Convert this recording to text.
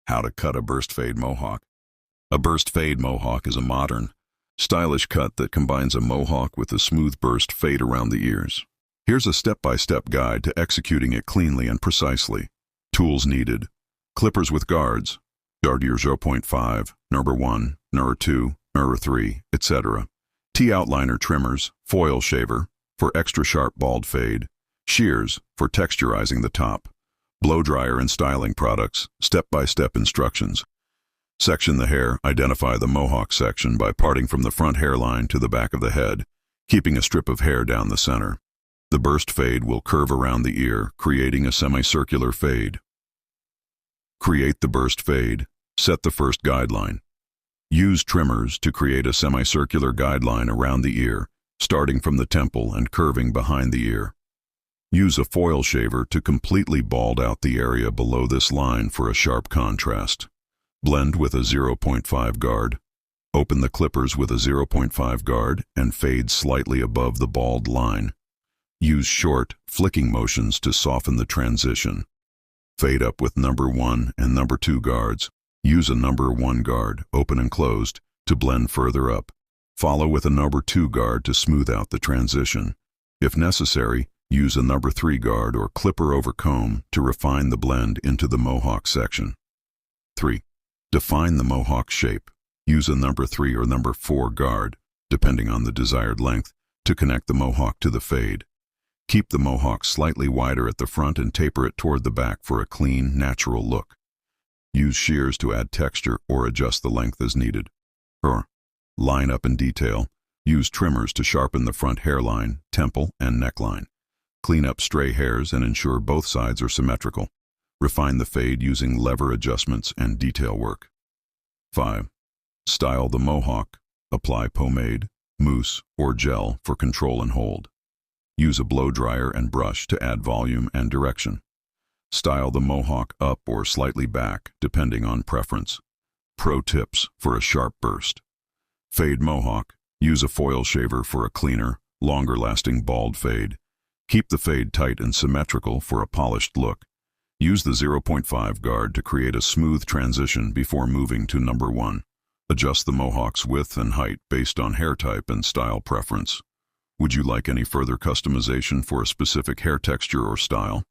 How to cut a burst fade mohawk. A burst fade mohawk is a modern, stylish cut that combines a mohawk with a smooth burst fade around the ears. Here's a step-by-step guide to executing it cleanly and precisely. Tools needed: clippers with guards, Dardier 0.5, number 1, number 2, number 3, etc. T-outliner trimmers, foil shaver, for extra sharp bald fade, shears, for texturizing the top, blow dryer and styling products, step-by-step instructions. Section the hair. Identify the mohawk section by parting from the front hairline to the back of the head, keeping a strip of hair down the center. The burst fade will curve around the ear, creating a semicircular fade. Create the burst fade. Set the first guideline. Use trimmers to create a semicircular guideline around the ear, starting from the temple and curving behind the ear. Use a foil shaver to completely bald out the area below this line for a sharp contrast. Blend with a 0.5 guard. Open the clippers with a 0.5 guard and fade slightly above the bald line. Use short, flicking motions to soften the transition. Fade up with number 1 and number 2 guards. Use a number 1 guard, open and closed, to blend further up. Follow with a number 2 guard to smooth out the transition. If necessary, use a number 3 guard or clipper over comb to refine the blend into the mohawk section. 3. Define the mohawk shape. Use a number 3 or number 4 guard, depending on the desired length, to connect the mohawk to the fade. Keep the mohawk slightly wider at the front and taper it toward the back for a clean, natural look. Use shears to add texture or adjust the length as needed. Or line up in detail. Use trimmers to sharpen the front hairline, temple, and neckline. Clean up stray hairs and ensure both sides are symmetrical. Refine the fade using lever adjustments and detail work. 5. Style the mohawk. Apply pomade, mousse, or gel for control and hold. Use a blow dryer and brush to add volume and direction. Style the mohawk up or slightly back, depending on preference. Pro tips for a sharp burst. Fade mohawk. Use a foil shaver for a cleaner, longer-lasting bald fade. Keep the fade tight and symmetrical for a polished look. Use the 0.5 guard to create a smooth transition before moving to number 1. Adjust the mohawk's width and height based on hair type and style preference. Would you like any further customization for a specific hair texture or style?